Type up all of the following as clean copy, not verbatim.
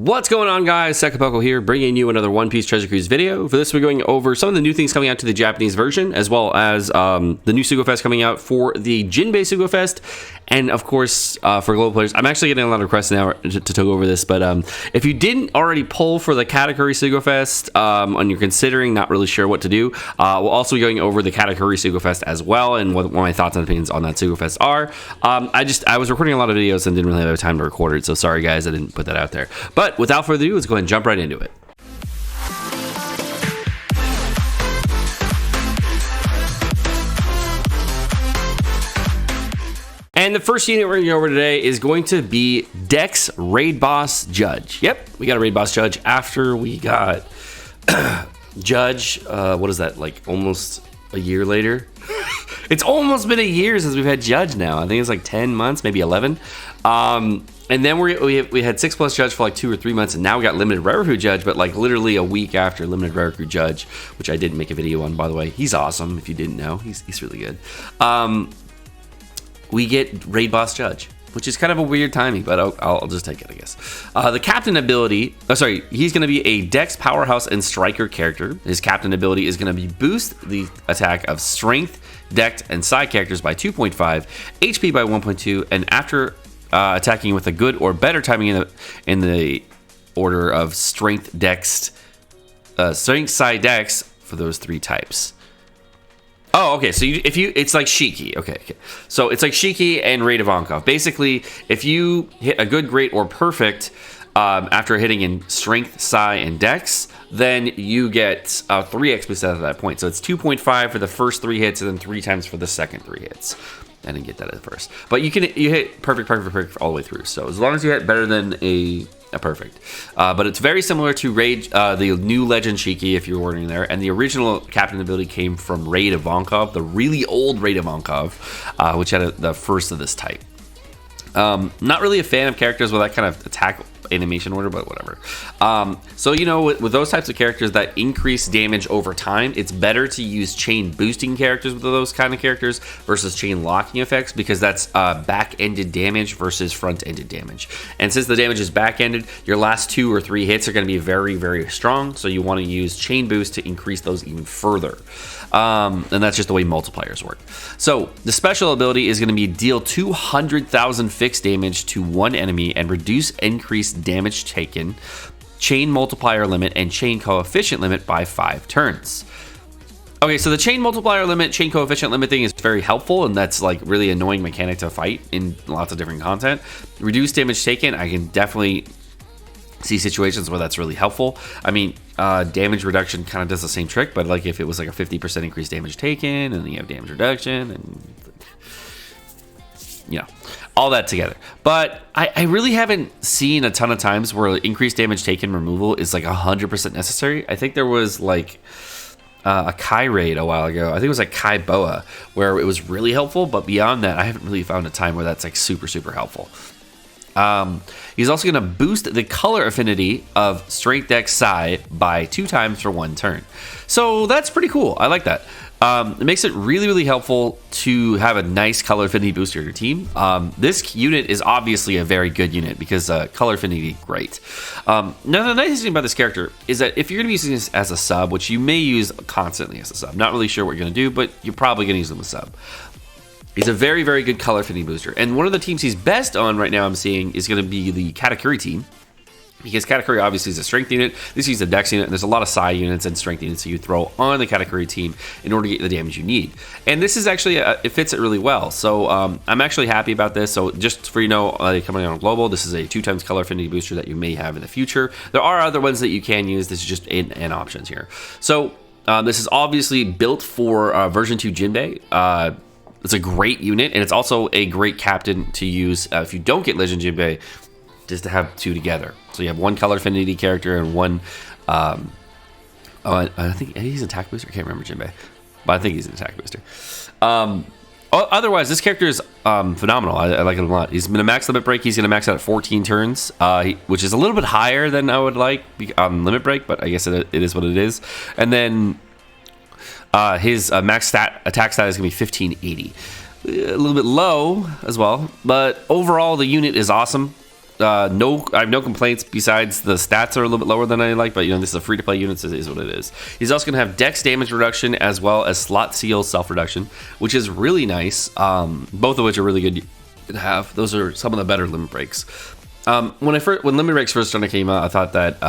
What's going on, guys? Sekapoko here, bringing you another One Piece Treasure Cruise video. For this, we're going over some of the new things coming out to the Japanese version, as well as the new Sugofest coming out for the Jinbei Sugofest, and of course, for global players. I'm actually getting a lot of requests now to go over this, but if you didn't already pull for the Katakuri Sugofest, and you're considering, not really sure what to do, we'll also be going over the Katakuri Sugofest as well, and what my thoughts and opinions on that Sugofest are. I was recording a lot of videos and didn't really have time to record it, so sorry guys, I didn't put that out there. But without further ado, let's go ahead and jump right into it. And the first unit we're going to go over today is going to be Dex Raid Boss Judge. Yep, we got a Raid Boss Judge after we got Judge, what is that, like almost a year later? It's almost been a year since we've had Judge now. I think it's like 10 months, maybe 11. And then we had 6+ Judge for like 2 or 3 months, and now we got Limited Rare Recruit Judge, but like literally a week after Limited Rare Recruit Judge, which I didn't make a video on, by the way. He's awesome, if you didn't know. He's really good. We get Raid Boss Judge, which is kind of a weird timing, but I'll just take it, I guess. The Captain ability, he's going to be a Dex, Powerhouse, and Striker character. His Captain ability is going to be boost the attack of Strength, Dex, and Side characters by 2.5, HP by 1.2, and after attacking with a good or better timing in the order of Strength, Dex, Strength, Side, Dex for those 3 types. Oh, okay. So it's like Shiki. Okay. So it's like Shiki and Raid Ivankov. Basically, if you hit a good, great, or perfect after hitting in Strength, Psi, and Dex, then you get 3x boost out of that point. So it's 2.5 for the first 3 hits, and then 3 times for the second 3 hits. I didn't get that at first, but you hit perfect all the way through. So as long as you hit better than a perfect, but it's very similar to Raid, the new Legend Shiki, if you're wondering there, and the original Captain ability came from Raid Ivankov, the really old Raid Ivankov, which had the first of this type. Not really a fan of characters with that kind of attack animation order, but whatever. So with those types of characters that increase damage over time, it's better to use chain boosting characters with those kind of characters versus chain locking effects, because that's back-ended damage versus front-ended damage. And since the damage is back-ended, your last 2 or 3 hits are going to be very, very strong, so you want to use chain boost to increase those even further. And that's just the way multipliers work. So the special ability is going to be deal 200,000 fixed damage to one enemy and reduce increased damage taken, chain multiplier limit, and chain coefficient limit by 5 turns. Okay, so the chain multiplier limit, chain coefficient limit thing is very helpful, and that's like really annoying mechanic to fight in lots of different content. Reduce damage taken, I can definitely see situations where that's really helpful. I mean, damage reduction kind of does the same trick, but like if it was like a 50% increased damage taken, and then you have damage reduction, and all that together. But I really haven't seen a ton of times where increased damage taken removal is like 100% necessary. I think there was like a Kai raid a while ago. I think it was like Kai Boa, where it was really helpful, but beyond that, I haven't really found a time where that's like super, super helpful. He's also going to boost the color affinity of Strength, Dex, Psi by 2 times for 1 turn. So that's pretty cool. I like that. It makes it really, really helpful to have a nice color affinity booster in your team. This unit is obviously a very good unit because color affinity, great. Now, the nice thing about this character is that if you're going to be using this as a sub, which you may use constantly as a sub, not really sure what you're going to do, but you're probably going to use them as a sub. He's a very, very good color affinity booster. And one of the teams he's best on right now, I'm seeing, is going to be the Katakuri team. Because Katakuri obviously is a strength unit. This is a dex unit, and there's a lot of psi units and strength units that you throw on the Katakuri team in order to get the damage you need. And this is actually, it fits it really well. So I'm actually happy about this. So just for coming out on global, this is a 2 times color affinity booster that you may have in the future. There are other ones that you can use. This is just in options here. So this is obviously built for version 2 Jinbei. It's a great unit, and it's also a great captain to use if you don't get Legend Jinbei, just to have 2 together. So you have 1 color affinity character and 1. I think he's an attack booster. I can't remember Jinbei, but I think he's an attack booster. Otherwise, this character is phenomenal. I like it a lot. He's going to max limit break. He's going to max out at 14 turns, which is a little bit higher than I would like on limit break, but I guess it is what it is. And then his max attack stat is going to be 1580. A little bit low as well, but overall the unit is awesome. no, I have no complaints besides the stats are a little bit lower than I like, but this is a free-to-play unit, so it is what it is. He's also going to have dex damage reduction as well as slot seal self-reduction, which is really nice. Both of which are really good to have. Those are some of the better limit breaks. When limit breaks first started came out, I thought that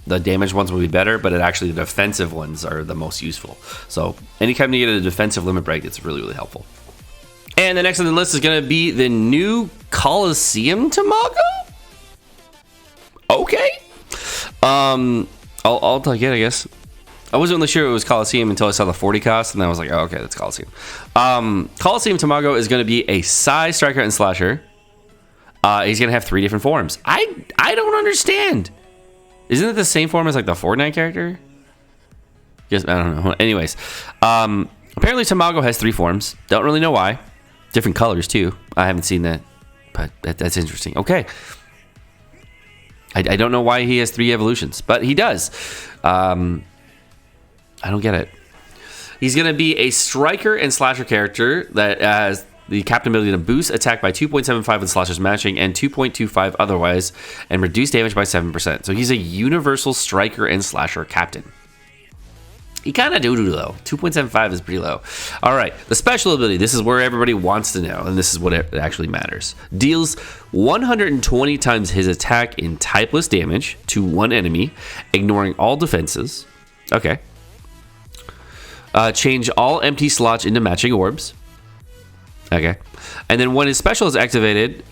the damage ones would be better, but actually the defensive ones are the most useful. So anytime you get a defensive limit break, it's really, really helpful. And the next on the list is going to be the new Colosseum Tamago. Okay. I'll take it, I guess. I wasn't really sure it was Colosseum until I saw the 40 cost, and then I was like, oh, okay, that's Colosseum. Colosseum Tamago is going to be a Sai striker and slasher. He's going to have 3 different forms. I don't understand. Isn't it the same form as like the Fortnite character? Yes, I don't know. Anyways, apparently Tamago has 3 forms. Don't really know why. Different colors too. I haven't seen that, but that's interesting. Okay. I don't know why he has 3 evolutions, but he does. I don't get it. He's going to be a striker and slasher character that has the captain ability to boost attack by 2.75 with slashers matching and 2.25 otherwise, and reduce damage by 7%. So he's a universal striker and slasher captain. He kind of doo-doo though. 2.75 is pretty low. All right, the special ability. This is where everybody wants to know, and this is what it actually matters. Deals 120 times his attack in typeless damage to one enemy, ignoring all defenses. Okay. Change all empty slots into matching orbs. Okay. And then when his special is activated,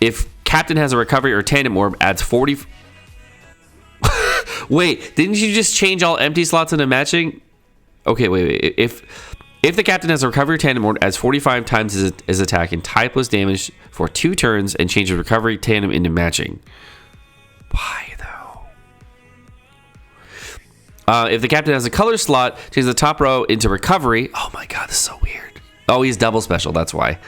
if Captain has a recovery or tandem orb, adds 40... Wait, didn't you just change all empty slots into matching? Okay, wait. If the Captain has a recovery tandem orb, adds 45 times his attack in typeless damage for 2 turns and changes recovery tandem into matching. Why though? If the Captain has a color slot, change the top row into recovery. Oh my god, this is so weird. Oh, he's double special, that's why.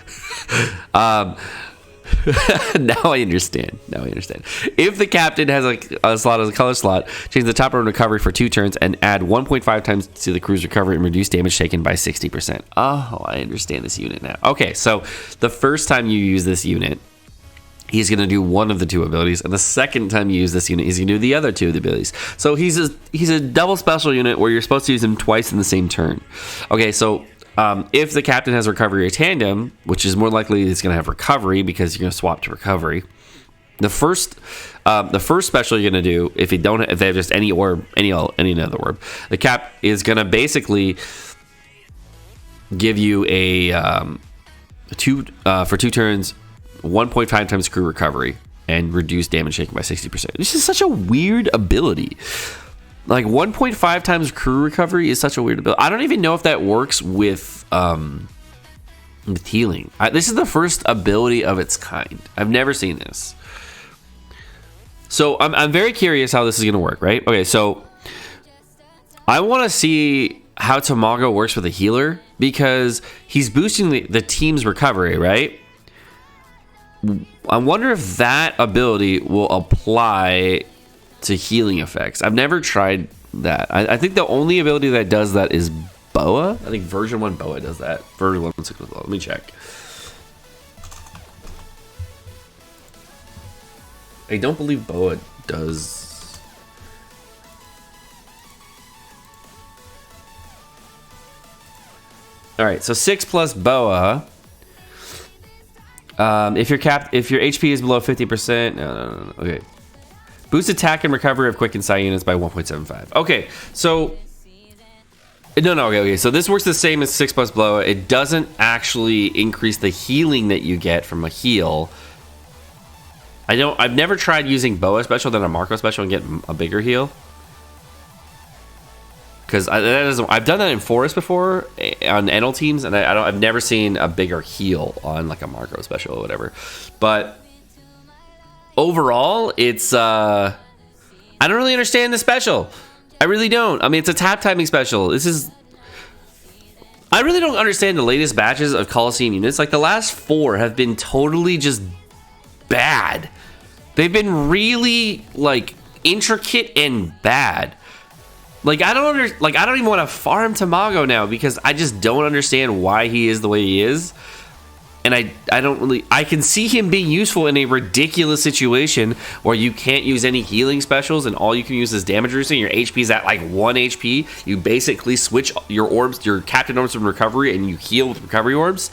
Now I understand. If the Captain has a slot as a color slot, change the top row in recovery for 2 turns and add 1.5 times to the crew's recovery and reduce damage taken by 60%. Oh, I understand this unit now. Okay, so the first time you use this unit, he's going to do one of the 2 abilities, and the second time you use this unit, he's going to do the other 2 of the abilities. So he's a double special unit where you're supposed to use him twice in the same turn. Okay, so if the Captain has recovery or tandem, which is more likely he's going to have recovery because you're going to swap to recovery. The first special you're going to do, if they have just any orb, any other orb, the Cap is going to basically give you a for 2 turns, 1.5 times crew recovery and reduce damage taken by 60%. This is such a weird ability. Like 1.5 times crew recovery is such a weird ability. I don't even know if that works with healing. This is the first ability of its kind. I've never seen this. So I'm very curious how this is going to work, right? Okay, so I want to see how Tamago works with a healer because he's boosting the team's recovery, right? I wonder if that ability will apply to healing effects. I've never tried that. I think the only ability that does that is Boa. I think version 1 Boa does that. Version 1 Sugofest. Let me check. I don't believe Boa does. All right, so 6 plus Boa. If your HP is below 50%, no. Okay. Boost attack and recovery of quick and Sai units by 1.75. Okay, so okay. So this works the same as 6 plus Blow. It doesn't actually increase the healing that you get from a heal. I've never tried using Boa special than a Marco special and get a bigger heal. Because I've done that in Forest before on Enel teams, and I've never seen a bigger heal on like a Marco special or whatever. But overall, it's I don't really understand the special. I really don't. I mean, it's a tap timing special. I really don't understand the latest batches of Colosseum units. Like the last 4 have been totally just bad. They've been really like intricate and bad. Like I don't even want to farm Tamago now because I just don't understand why he is the way he is. And I don't really, I can see him being useful in a ridiculous situation where you can't use any healing specials and all you can use is damage reducing. Your HP is at like 1 HP. You basically switch your orbs, your captain orbs from recovery, and you heal with recovery orbs.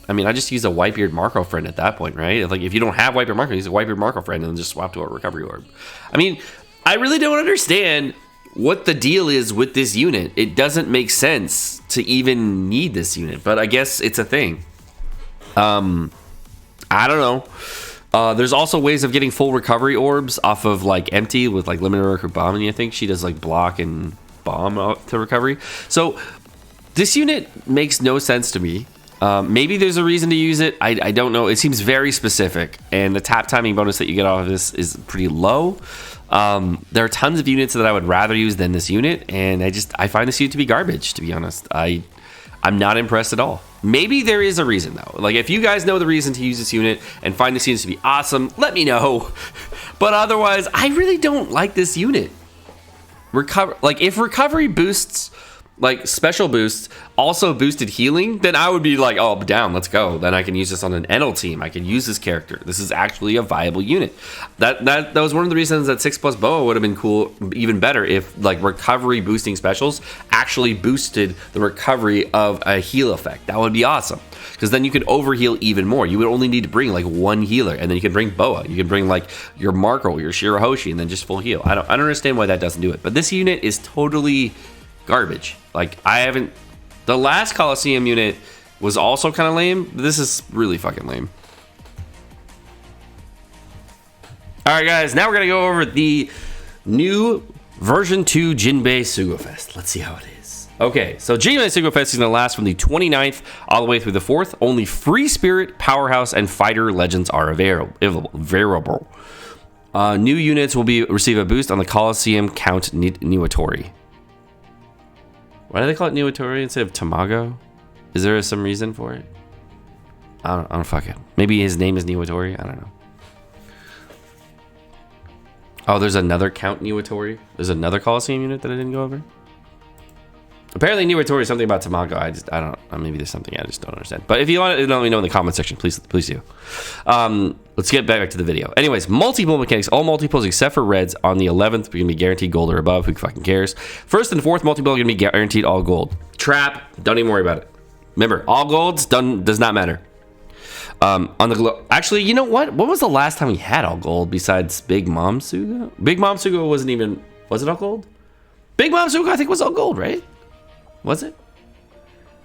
I mean, I just use a Whitebeard Marco friend at that point, right? Like if you don't have Whitebeard Marco, use a Whitebeard Marco friend and then just swap to a recovery orb. I mean, I really don't understand what the deal is with this unit. It doesn't make sense to even need this unit, but I guess it's a thing. I don't know. There's also ways of getting full recovery orbs off of like empty with like limited or bombing. I think she does like block and bomb out to recovery. So this unit makes no sense to me. Maybe there's a reason to use it. I don't know. It seems very specific, and the tap timing bonus that you get off of this is pretty low. There are tons of units that I would rather use than this unit, and I find this unit to be garbage, to be honest. I'm not impressed at all. Maybe there is a reason though. Like if you guys know the reason to use this unit and find this unit to be awesome, let me know. But otherwise, I really don't like this unit. Like if recovery boosts, like special boosts, also boosted healing, then I would be like, oh, down, let's go. Then I can use this on an Enel team. I can use this character. This is actually a viable unit. That was one of the reasons that 6+ Boa would have been cool, even better, if like recovery boosting specials actually boosted the recovery of a heal effect. That would be awesome. Because then you could overheal even more. You would only need to bring like one healer, and then you can bring Boa. You can bring like your Marco, your Shirahoshi, and then just full heal. I don't understand why that doesn't do it. But this unit is totally garbage. Like the last Colosseum unit was also kind of lame. This is really fucking lame. All right, guys, now we're gonna go over the new version 2 Jinbei Sugofest. Let's see how it is. Okay, so Jinbei Sugofest is gonna last from the 29th all the way through the 4th. Only Free Spirit, Powerhouse, and Fighter Legends are available. New units will receive a boost on the Colosseum Count Niwatori. Why do they call it Niwatori instead of Tamago? Is there some reason for it? I don't fuck it. Maybe his name is Niwatori. I don't know. Oh, there's another Count Niwatori. There's another Colosseum unit that I didn't go over. Apparently Niwatori is something about Tamago. I don't. Maybe there's something I just don't understand. But if you want to let me know in the comment section, please do. Let's get back to the video. Anyways, multi-pull mechanics. All multi-pulls except for reds on the 11th are going to be guaranteed gold or above. Who fucking cares? First and fourth multi-pull are going to be guaranteed all gold. Trap. Don't even worry about it. Remember, all golds does not matter. Actually, you know what? When was the last time we had all gold besides Big Mom Sugo? Big Mom Sugo was it all gold? Big Mom Sugo I think was all gold, right? Was it?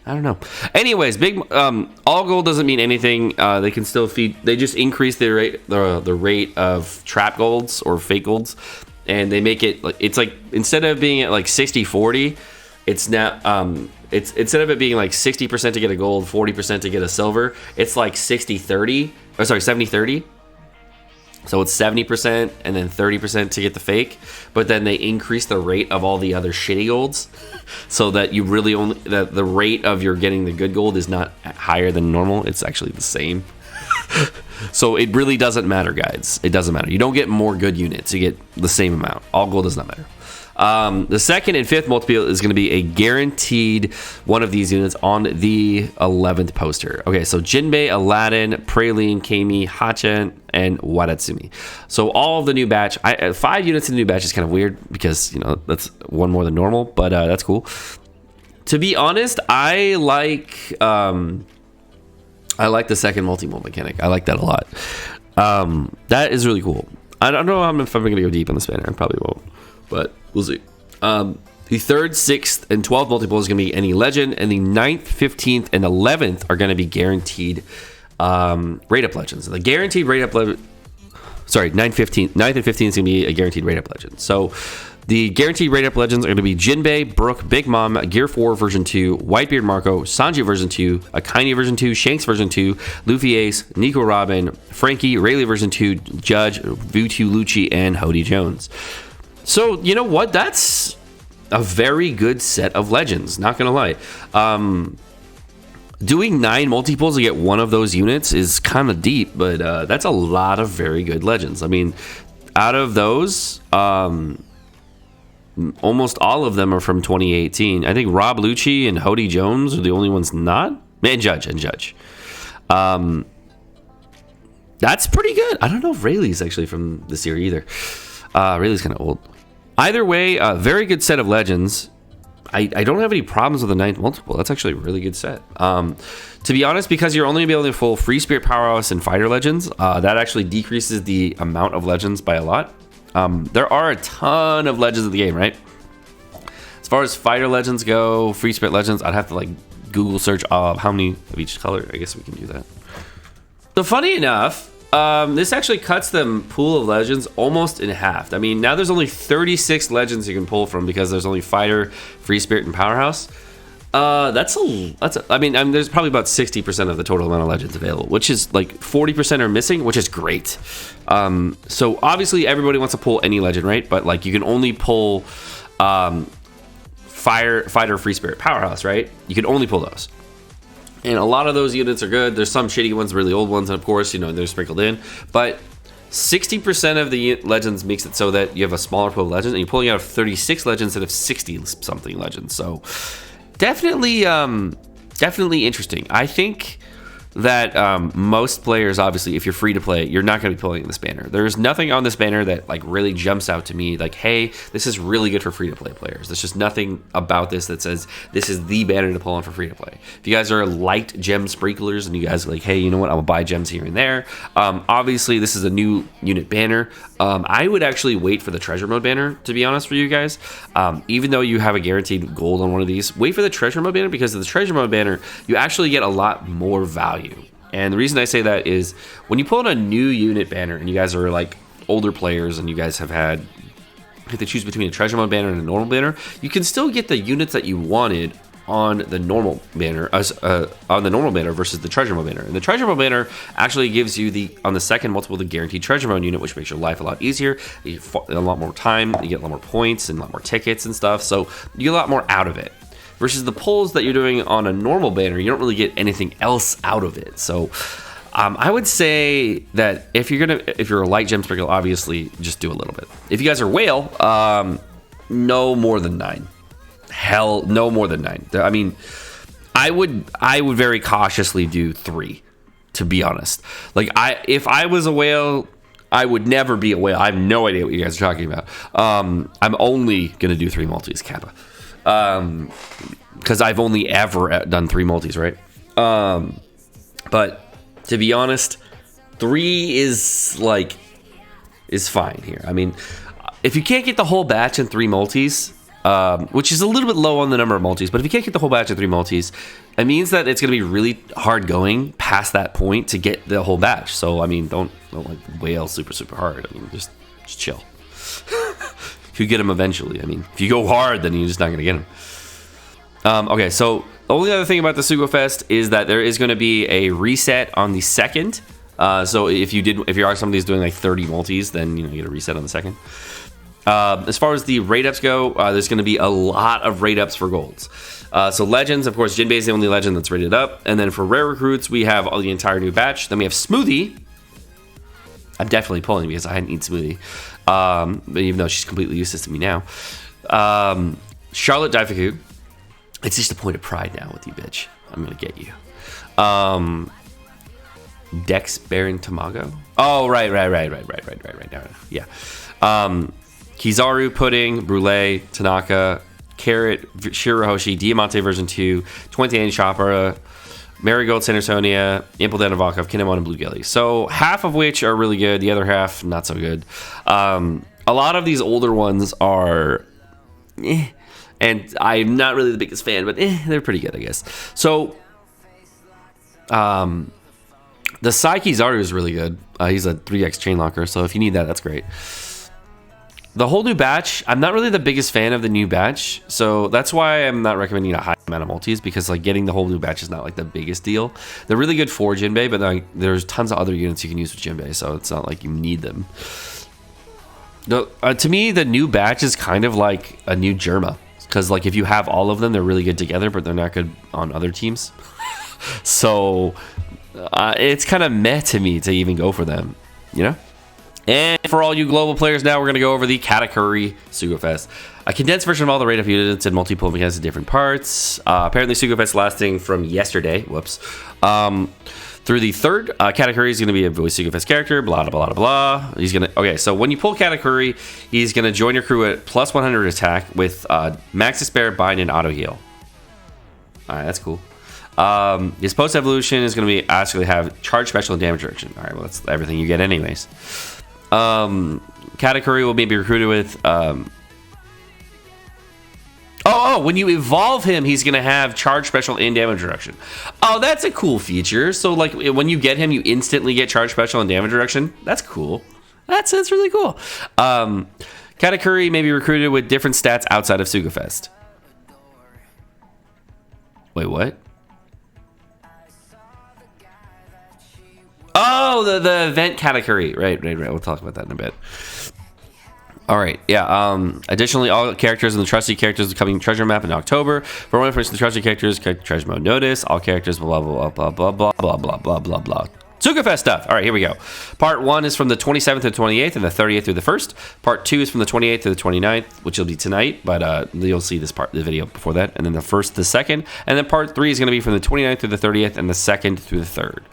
I don't know. Anyways, all gold doesn't mean anything. They can still feed. They just increase the rate of trap golds or fake golds, and they make it. It's like instead of being at like 60-40, it's now it's instead of it being like 60% to get a gold, 40% to get a silver. It's like 60-30. Or sorry, 70-30. So it's 70% and then 30% to get the fake, but then they increase the rate of all the other shitty golds, so that you really only the rate of your getting the good gold is not higher than normal. It's actually the same. So it really doesn't matter, guys. It doesn't matter. You don't get more good units. You get the same amount. All gold does not matter. The second and fifth multi-pull is going to be a guaranteed one of these units on the 11th poster. Okay, so Jinbei, Aladdin, Praline, Kami, Hachen, and Wadatsumi. So all of the new batch, 5 units in the new batch is kind of weird because, you know, that's one more than normal, but that's cool. To be honest, I like the second multi-pull mechanic. I like that a lot. That is really cool. I don't know if I'm going to go deep on this banner. I probably won't, but we'll see. The 3rd, 6th, and 12th multi-pull is going to be any legend, and the 9th, 15th, and 11th are going to be guaranteed rate-up legends. The guaranteed rate-up legend... Sorry, 9th and 15th is going to be a guaranteed rate-up legend. So the guaranteed rate-up legends are going to be Jinbei, Brook, Big Mom, Gear 4 version 2, Whitebeard Marco, Sanji version 2, Akainu version 2, Shanks version 2, Luffy Ace, Nico Robin, Frankie, Rayleigh version 2, Judge, Vutu Lucci, and Hody Jones. So, you know what? That's a very good set of legends, not gonna lie. Doing 9 multi-pulls to get one of those units is kind of deep, but that's a lot of very good legends. I mean, out of those, almost all of them are from 2018. I think Rob Lucci and Hody Jones are the only ones not. And Judge. That's pretty good. I don't know if Rayleigh's actually from this year either. Rayleigh's kind of old. Either way, very good set of legends. I don't have any problems with the 9th multiple. That's actually a really good set. To be honest, because you're only going to be able to pull Free Spirit Powerhouse and Fighter Legends, that actually decreases the amount of legends by a lot. There are a ton of legends in the game, right? As far as Fighter Legends go, Free Spirit Legends, I'd have to like Google search how many of each color. I guess we can do that. So funny enough, this actually cuts the pool of legends almost in half. I mean, now there's only 36 legends you can pull from because there's only Fighter, Free Spirit, and Powerhouse. I mean, there's probably about 60% of the total amount of legends available, which is like 40% are missing, which is great. So obviously everybody wants to pull any legend, right? But like you can only pull Fighter, Free Spirit, Powerhouse, right? You can only pull those. And a lot of those units are good. There's some shitty ones, really old ones, and of course, they're sprinkled in. But 60% of the legends makes it so that you have a smaller pool of legends, and you're pulling out of 36 legends instead of 60-something legends. So definitely interesting. I think that most players, obviously, if you're free to play, you're not going to be pulling this banner. There's nothing on this banner that like really jumps out to me like, hey, this is really good for free to play players. There's just nothing about this that says this is the banner to pull on for free to play. If you guys are light gem sprinklers and you guys are like, hey, you know what, I'm gonna buy gems here and there. Obviously, this is a new unit banner. I would actually wait for the treasure mode banner, to be honest, for you guys. Even though you have a guaranteed gold on one of these, wait for the treasure mode banner, because of the treasure mode banner, you actually get a lot more value. And the reason I say that is when you pull in a new unit banner and you guys are like older players and you guys have to choose between a treasure mode banner and a normal banner, you can still get the units that you wanted on the normal banner versus the treasure mode banner. And the treasure mode banner actually gives you on the second multiple the guaranteed treasure mode unit, which makes your life a lot easier. You get a lot more time, you get a lot more points and a lot more tickets and stuff, so you get a lot more out of it. Versus the pulls that you're doing on a normal banner, you don't really get anything else out of it. So I would say that if you're a light gem sprinkle, obviously just do a little bit. If you guys are whale, no more than 9. Hell, no more than 9. I mean, I would very cautiously do 3, to be honest. Like if I was a whale, I would never be a whale. I have no idea what you guys are talking about. I'm only gonna do 3 multis, Kappa. Because I've only ever done 3 multis, right? But to be honest, 3 is fine here. I mean, if you can't get the whole batch in 3 multis, which is a little bit low on the number of multis, but if you can't get the whole batch in 3 multis, it means that it's going to be really hard going past that point to get the whole batch. So I mean, don't like whale super hard. I mean, just chill. You get them eventually. I mean, if you go hard, then you're just not going to get them. Okay, so the only other thing about the Sugofest is that there is going to be a reset on the 2nd. So if you are somebody who's doing like 30 multis, then you get a reset on the 2nd. As far as the rate ups go, there's going to be a lot of rate ups for golds. So legends, of course, Jinbei is the only legend that's rated up, and then for rare recruits, we have all the entire new batch. Then we have Smoothie. I'm definitely pulling because I hadn't eaten Smoothie. Even though she's completely useless to me now. Charlotte Daifuku. It's just a point of pride now with you, bitch. I'm gonna get you. Dex Baron Tamago. Oh, right now. Yeah. Kizaru Pudding, Brulee, Tanaka, Carrot, Shirahoshi, Diamante version 2, 28 Chopper, Marigold, Sandersonia, Impledan Avakov, Kinemon, and Blue Gilly. So half of which are really good, the other half not so good. A lot of these older ones are and I'm not really the biggest fan, but they're pretty good, I guess. So the Psyche Zaru is really good. He's a 3x chain locker, so if you need that, that's great. The whole new batch, I'm not really the biggest fan of the new batch, so that's why I'm not recommending a high amount of multis, because like getting the whole new batch is not like the biggest deal. They're really good for Jinbei, but like, there's tons of other units you can use with Jinbei, so it's not like you need them. To me, the new batch is kind of like a new Germa, because like if you have all of them, they're really good together, but they're not good on other teams. So it's kind of meh to me to even go for them, you know? And for all you global players now, we're going to go over the Katakuri Sugofest. A condensed version of all the rate-up units and multi-pull mechanics in different parts. Apparently Sugofest lasting from yesterday. Whoops. Through the third, Katakuri is going to be a voice Sugofest character, blah, blah, blah, blah. He's going to, okay, so when you pull Katakuri, he's going to join your crew at plus 100 attack with max despair, bind, and auto heal. All right, that's cool. His post evolution is going to be actually have charge, special, and damage reduction. All right, well, that's everything you get anyways. Katakuri will be recruited with, when you evolve him, he's going to have charge, special, and damage reduction. Oh, that's a cool feature. So, like, when you get him, you instantly get charge, special, and damage reduction. That's cool. That's really cool. Katakuri may be recruited with different stats outside of Sugofest. Wait, what? Oh, the event Katakuri. Right. We'll talk about that in a bit. All right, yeah. Additionally, all characters and the trusty characters coming treasure map in October. For one person, the trusty characters treasure mode notice. All characters blah blah blah blah blah blah blah blah blah blah. Sugofest stuff. All right, here we go. Part 1 is from the 27th to the 28th and the 30th through the 1st. Part 2 is from the 28th to the 29th, which will be tonight, but you'll see the video before that. And then the 1st, the 2nd, and then part 3 is going to be from the 29th through the 30th and the 2nd through the 3rd.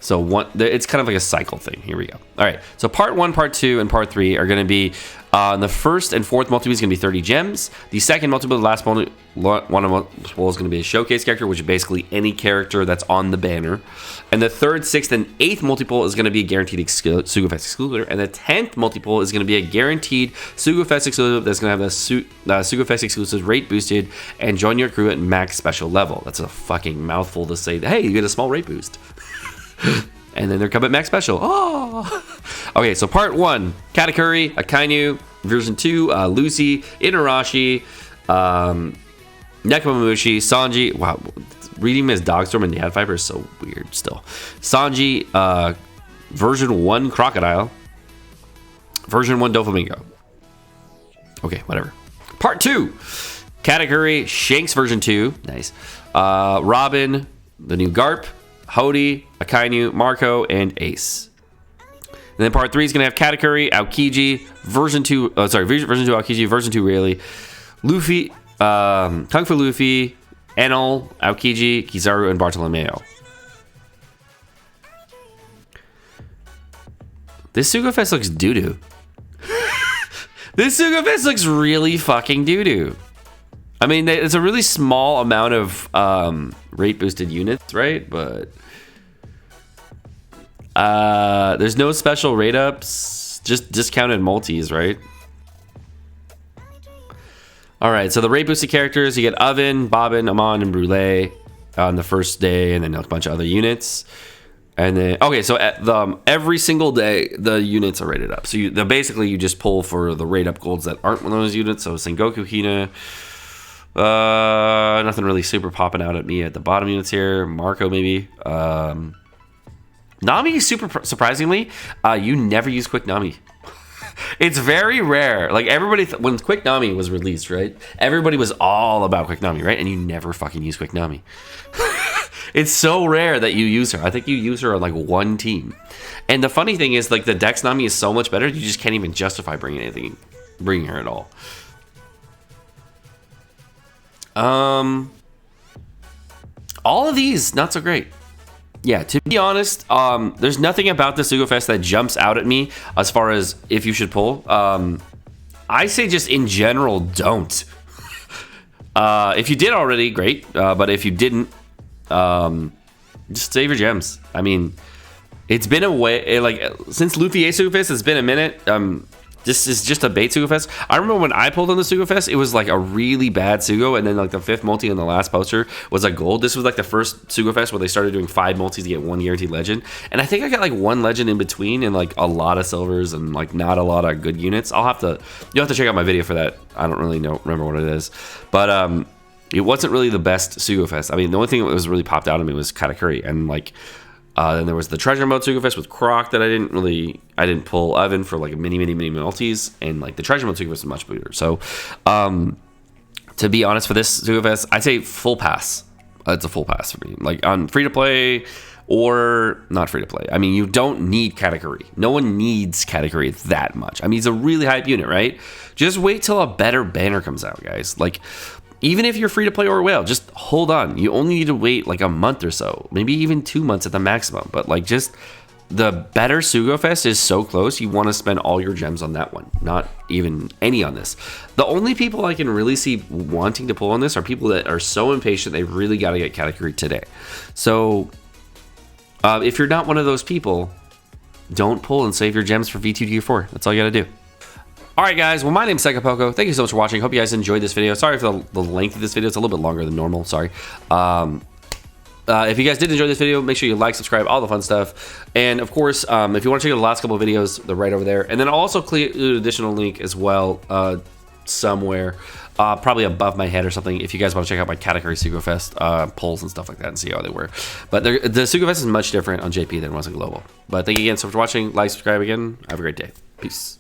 So it's kind of like a cycle thing. Here we go. All right. So part 1, part 2, and part 3 are going to be the 1st and 4th multiple is going to be 30 gems. The 2nd multiple, the last one of multiple is going to be a showcase character, which is basically any character that's on the banner. And the 3rd, 6th, and 8th multiple is going to be a guaranteed Sugofest exclusive. And the 10th multiple is going to be a guaranteed Sugofest exclusive that's going to have the Sugofest exclusive rate boosted and join your crew at max special level. That's a fucking mouthful to say, hey, you get a small rate boost. And then they're coming max special. Oh, okay. So part 1, Katakuri, Akainu. Version 2, Lucy, Inarashi, Nekomamushi, Sanji. Wow, reading him as Dogstorm and Dad Viper is so weird. Still, Sanji. Version 1, Crocodile. Version 1, Doflamingo. Okay, whatever. Part 2, Katakuri, Shanks. Version 2, nice. Robin, the new Garp. Hody, Akainu, Marco, and Ace. And then part 3 is going to have Katakuri, Aokiji, version 2 Aokiji, version 2 Rayleigh, Luffy, Kung Fu Luffy, Enel, Aokiji, Kizaru, and Bartolomeo. This Sugofest looks doo-doo. This Sugofest looks really fucking doo-doo. I mean, it's a really small amount of rate boosted units, right? But there's no special rate ups, just discounted multis, right? All right, so the rate boosted characters, you get Oven, Bobbin, Amon, and Brule on the first day, and then a bunch of other units. And then, okay, so every single day, the units are rated up. So basically, you just pull for the rate up golds that aren't one of those units. So Sengoku, Hina. Nothing really super popping out at me at the bottom units here. Marco, maybe. Nami, super surprisingly, you never use Quick Nami. It's very rare. Like, everybody, when Quick Nami was released, right? Everybody was all about Quick Nami, right? And you never fucking use Quick Nami. It's so rare that you use her. I think you use her on, like, one team. And the funny thing is, like, the Dex Nami is so much better, you just can't even justify bringing her at all. All of these, not so great. Yeah, to be honest, there's nothing about the Sugofest that jumps out at me as far as if you should pull. I say just in general, don't. If you did already, great. But if you didn't, just save your gems. I mean, it's been a way, like, since Luffy A Sugofest, it's been a minute. This is just a bait Sugofest. I remember when I pulled on the Sugofest, it was like a really bad Sugo, and then like the 5th multi in the last poster was a gold. This was like the first Sugofest where they started doing 5 multis to get 1 guaranteed legend. And I think I got like 1 legend in between and like a lot of silvers and like not a lot of good units. You'll have to check out my video for that. I don't really remember what it is. But it wasn't really the best Sugofest. I mean, the only thing that was really popped out at me was Katakuri, and like then there was the treasure mode Sugofest with Croc that I didn't pull Oven for like many multis, and like the treasure mode Sugofest was much better. So to be honest, for this Sugofest, I'd say full pass. It's a full pass for me. Like on free to play or not free to play. I mean, you don't need Katakuri. No one needs Katakuri that much. I mean, he's a really hype unit, right? Just wait till a better banner comes out, guys. Like, Even if you're free to play or whale, just hold on. You only need to wait like a month or so, maybe even 2 months at the maximum. But like, just the better Sugofest is so close, you want to spend all your gems on that one, not even any on this. The only people I can really see wanting to pull on this are people that are so impatient they really got to get Katakuri today. So if you're not one of those people, don't pull and save your gems for V2G4. That's all you got to do. All right, guys. Well, my name's Sekapoko. Thank you so much for watching. Hope you guys enjoyed this video. Sorry for the length of this video. It's a little bit longer than normal. Sorry. If you guys did enjoy this video, make sure you like, subscribe, all the fun stuff. And of course, if you want to check out the last couple of videos, they're right over there. And then I'll also include an additional link as well somewhere, probably above my head or something, if you guys want to check out my Katakuri Sugofest polls and stuff like that and see how they were. But the Sugofest is much different on JP than it was on Global. But thank you again so much for watching. Like, subscribe again. Have a great day. Peace.